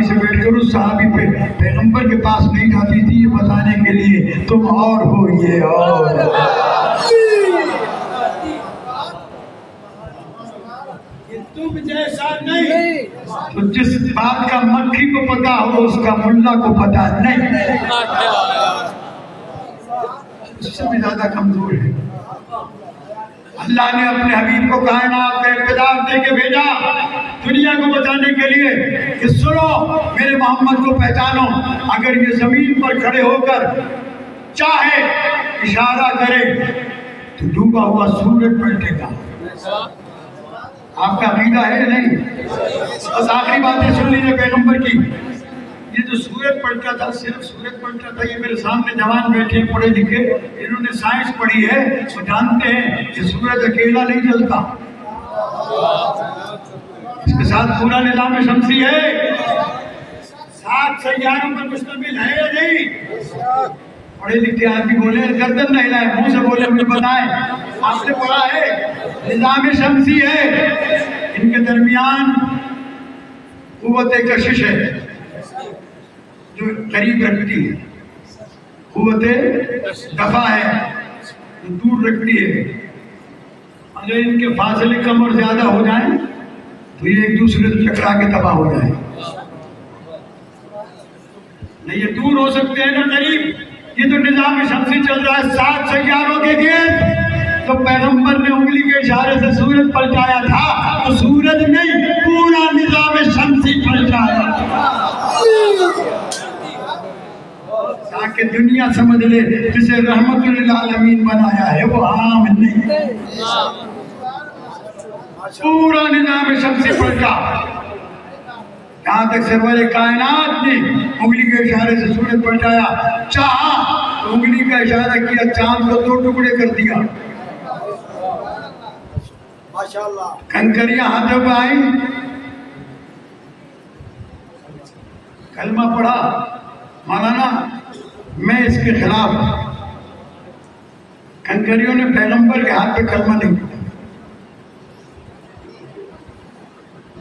سے بیٹھ کر اس صحابی پہ پیغمبر کے پاس نہیں جاتی تھی یہ بتانے کے لیے تم اور ہو یہ اور تم جیسا نہیں. تو جس بات کا مکھی کو پتا ہو اس کا ملا کو پتا نہیں، اس سے بھی زیادہ کمزور ہے. اللہ نے اپنے حبیب کو کائنات کا اقتدار دے کے بھیجا دنیا کو بتانے کے لیے کہ سنو میرے محمد کو پہچانو. اگر یہ زمین پر کھڑے ہو کر چاہے اشارہ کرے تو ڈوبا ہوا سورج پلٹے گا. آپ کا عقیدہ ہے نہیں؟ بس آخری باتیں سن لیجیے پیغمبر کی. یہ جو سورج پلٹا تھا صرف سورج پلٹا تھا. یہ میرے سامنے جوان بیٹھے ہیں پڑھے لکھے، انہوں نے سائنس پڑھی ہے، وہ جانتے ہیں کہ سورج اکیلا نہیں جلتا، اس کے ساتھ پورا نظام شمسی ہے، 7 سیاروں پر مشتمل ہے یا نہیں؟ پڑھے لکھے آدمی بولے گردن نہ ہلائے، منہ سے بولے مجھے بتائیں آپ نے پڑھا ہے نظام شمسی ہے. ان کے درمیان قوت کشش ہے جو قریب رکھتی ہے، قوت دفع ہے جو دور رکھتی ہے. اگر ان کے فاصلے کم اور زیادہ ہو جائیں تو یہ ایک دوسرے سے ٹکرا کے تباہ ہو جائیں. نہ یہ دور ہو سکتے ہیں نہ قریب. یہ تو نظام شمسی چل رہا ہے 7 سیاروں کے گرد. تو پیغمبر نے انگلی کے اشارے سے سورج پلٹایا تھا تو سورج نہیں پورا نظام شمسی پلٹایا تاکہ دنیا سمجھ لے جسے رحمت للعالمین بنایا ہے وہ عام نہیں. پورا نظام شمسی پلٹا. یہاں تک سرور کائنات نے انگلی کے اشارے سے سورج پلٹایا. چاہا تو انگلی کا اشارہ کیا چاند کو 2 ٹکڑے کر دیا. کنکریاں ہاتھوں پہ آئیں، کلمہ پڑھا مولانا میں اس کے خلاف. کنکریوں نے پیغمبر کے ہاتھ پہ کلمہ نہیں پڑھا.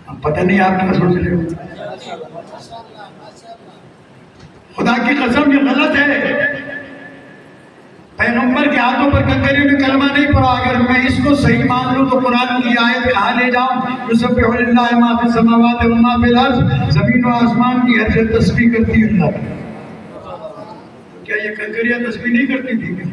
اب پتہ نہیں آپ کیا سوچ رہے ہو. خدا کی قسم یہ غلط ہے. پیغمبر کے ہاتھوں پر کنکریوں نے کلمہ نہیں پڑھا. اگر میں اس کو صحیح مان لوں تو قرآن کی آیت کہاں لے جاؤں؟ یسبح للہ ما فی السماوات و ما فی الارض. زمین و آسمان کی ہر شے تسبیح کرتی ہے اللہ کی. کیا یہ کنکریاں تسبیح نہیں کرتی تھی؟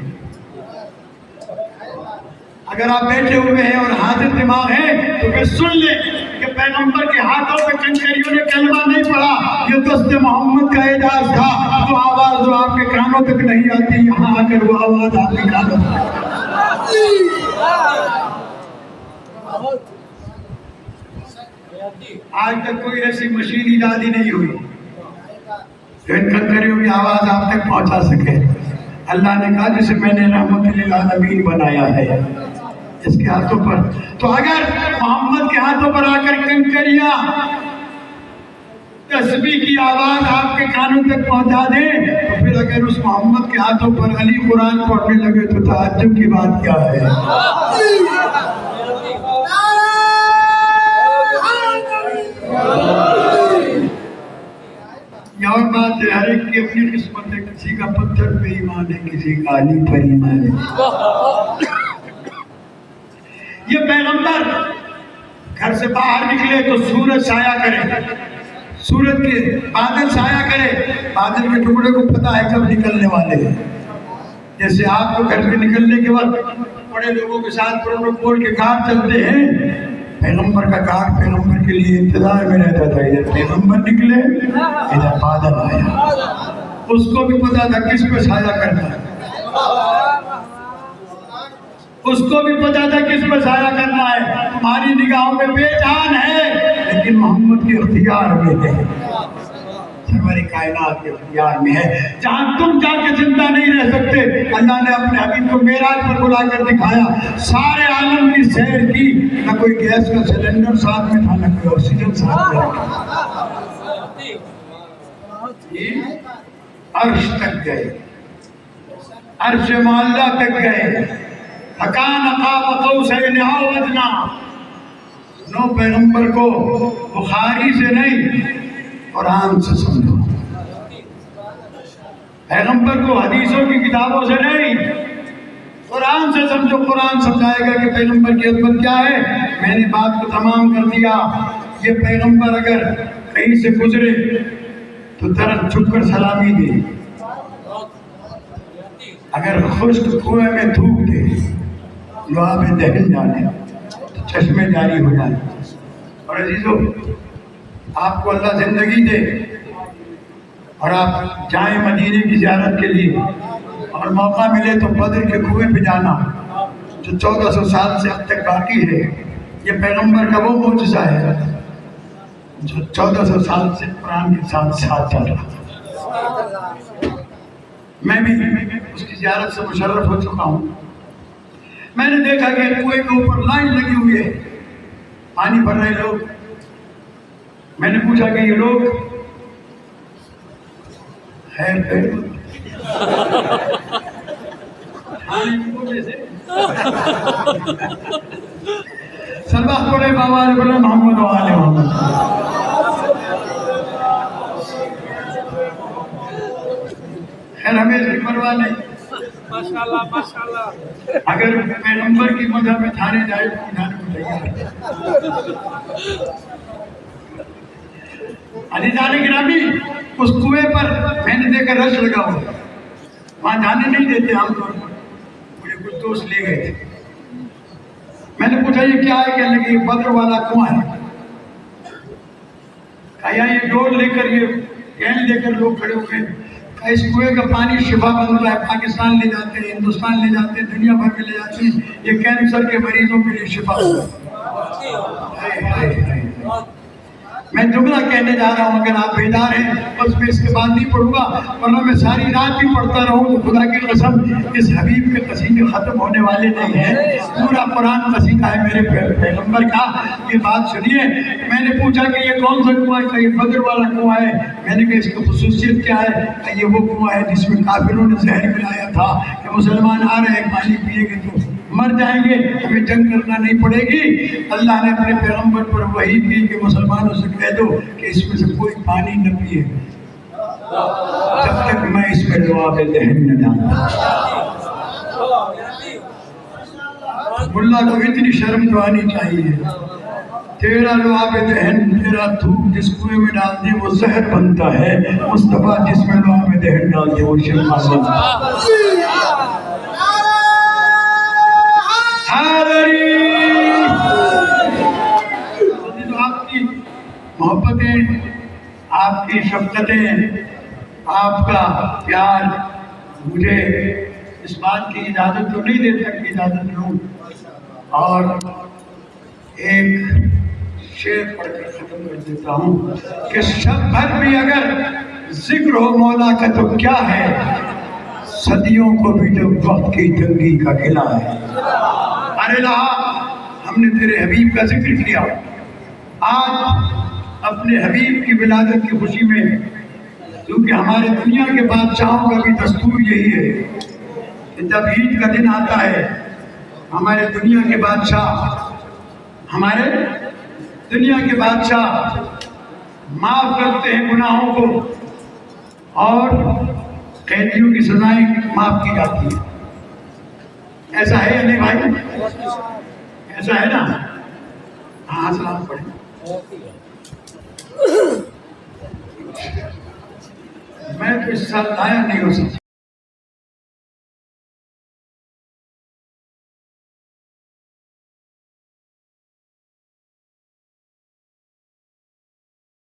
اگر آپ بیٹھے ہوئے ہیں اور حاضر دماغ ہیں تو پھر سن لیں کہ پیغمبر کے ہاتھوں پہ کنکریوں نے کلمہ نہیں پڑھا. یہ دست محمد کا اعجاز تھا. وہ آواز جو آپ کے کانوں تک نہیں آتی یہاں آ کر وہ آواز آپ کے کانوں تک. آج تک کوئی ایسی مشین ایجاد ہی نہیں ہوئی جو ان کنکریوں کی آواز آپ تک پہنچا سکے. اللہ نے کہا جسے میں نے رحمت للعالمین بنایا ہے اس کے ہاتھوں پر. تو اگر محمد کے ہاتھوں پر آ کر کنکریاں تسبیح کی آواز آپ کے کانوں تک پہنچا دیں تو پھر اگر اس محمد کے ہاتھوں پر علی قرآن پڑھنے لگے تو تعجب کی بات کیا ہے؟ یہ اور بات ہے ہر ایک کی اپنی قسمت ہے. کسی کا پتھر پہ ایمان ہے کسی کا علی پر ایمان ہے. یہ پیغمبر گھر سے باہر نکلے تو سورج سایہ کرے، سورج کے بادل سایہ کرے. بادل کے ٹکڑے کو پتا ہے کب نکلنے والے ہیں. جیسے آپ کو گھر سے نکلنے کے وقت بڑے لوگوں کے ساتھ پروٹوکول کے کار چلتے ہیں، پیغمبر کا کار پیغمبر کے لیے انتظار میں رہتا تھا. ادھر پیغمبر نکلے ادھر بادل آیا. اس کو بھی پتا تھا کس پہ سایہ کرنا ہے، اس کو بھی پتا تھا کس پہ سایہ کرنا ہے. تمہاری نگاہوں میں بے جان ہے لیکن محمد کے اختیار میں ہے، سرور کائنات کے اختیار میں ہے. جہاں تم جا کے زندہ نہیں رہ سکتے اللہ نے اپنے حبیب کو معراج پر بلا کر دکھایا. سارے عالم کی سیر کی، نہ کوئی گیس کا سلنڈر ساتھ میں تھا نہ کوئی آکسیجن ساتھ میں رکھا. عرش تک گئے، عرش معلیٰ تک گئے. فکان قاب قوسین او ادنیٰ. نو پیغمبر کو بخاری سے نہیں قرآن سے سمجھو، پیغمبر کو حدیثوں کی کتابوں سے نہیں، قرآن سے سمجھو۔ قرآن سمجھائے گا کہ پیغمبر کی عظمت کیا ہے۔ میں نے بات کو تمام کر دیا۔ یہ پیغمبر اگر کہیں سے گزرے تو درخت جھک کر سلامی دے، اگر خشک کنویں میں تھوک دے، لعاب دہن ڈالے تو چشمے جاری ہو جائے۔ اور عزیزو، آپ کو اللہ زندگی دے اور آپ جائیں مدینے کی زیارت کے لیے، اور موقع ملے تو بدر کے کنویں پہ جانا جو 1400 سال سے اب تک باقی ہے۔ یہ پیغمبر کا وہ معجزہ ہے جو 1400 سال سے قرآن کے ساتھ ساتھ چل رہا۔ میں بھی اس کی زیارت سے مشرف ہو چکا ہوں۔ میں نے دیکھا کہ کنویں کے اوپر لائن لگی ہوئی ہے، پانی بھر رہے لوگ۔ میں نے پوچھا کہ یہ لوگ خیر سلوات پڑھے بابا علیہ محمد و آل محمد۔ خیر ہمیں اس کی پرواہ نہیں، ماشاءاللہ ماشاءاللہ۔ اگر پیغمبر کی مذہب میں تھانے جائے تو اٹھانے کو تیار۔ عزیزان گرامی، اس کنویں پر میں نے دیکھا رش لگا ہوا، وہاں جانے نہیں دیتے عام طور پر، مجھے کچھ دوست لے گئے تھے۔ میں نے پوچھا یہ کیا ہے؟ کہنے لگے یہ بدر والا کنواں ہے۔ کہا یہ ڈول لے کر، یہ کین لے کر لوگ کھڑے ہوئے، اس کنویں کا پانی شفا بنتا ہے، پاکستان لے جاتے ہیں، ہندوستان لے جاتے ہیں، دنیا بھر میں لے جاتے ہیں، یہ کینسر کے مریضوں کے لیے شفا ہے۔ میں جملہ کہنے جا رہا ہوں، اگر آپ بیدار ہیں بس میں اس کے بعد نہیں پڑھوں گا، ورنہ میں ساری رات بھی پڑھتا رہوں تو خدا کی قسم اس حبیب کے قصیدے ختم ہونے والے نہیں ہیں۔ پورا قرآن قصیدہ ہے میرے پیغمبر کا۔ یہ بات سنیے، میں نے پوچھا کہ یہ کون سا کنواں ہے؟ یہ بدر والا کنواں ہے۔ میں نے کہا اس کی خصوصیت کیا ہے؟ کہ یہ وہ کنواں ہے جس میں کافروں نے زہر ملایا تھا کہ مسلمان آ رہے ہیں، پانی پیے گے تو مر جائیں گے، ہمیں جنگ کرنا نہیں پڑے گی۔ اللہ نے اپنے پیغمبر پر وحی کی کہ مسلمانوں سے کہہ دو کہ اس میں سے کوئی پانی نہ پیے جب تک میں اس میں لعاب دہن نہ ڈالتا۔ ملا کو اتنی شرم تو آنی چاہیے، تیرا لعاب دہن، تیرا تھوک جس کنویں میں ڈال دے وہ زہر بنتا ہے، مصطفیٰ جس میں لعاب دہن ڈال دے وہ شفا بنتا ہے۔ آپ کی محبتیں، آپ کی شفقتیں، آپ کا پیار مجھے اس بات کی اجازت تو نہیں دیتا کہ اجازت لوں، اور ایک شعر پڑھ کر ختم کر دیتا ہوں کہ شب بھر بھی اگر ذکر ہو مولا کا تو کیا ہے، صدیوں کو بھی جب وقت کی تنگی کا گلا ہے۔ ارے اللہ، ہم نے تیرے حبیب کا ذکر کیا، آج اپنے حبیب کی ولادت کی خوشی میں، کیونکہ ہمارے دنیا کے بادشاہوں کا بھی دستور یہی ہے کہ جب عید کا دن آتا ہے ہمارے دنیا کے بادشاہ معاف کرتے ہیں گناہوں کو، اور قیدیوں کی سزائیں معاف کی جاتی ہیں۔ ایسا ہے یا نہیں بھائی؟ ایسا ہے نا؟ ہاں سلام پڑھیں۔ میں تو اس سال آیا نہیں ہو سکتا۔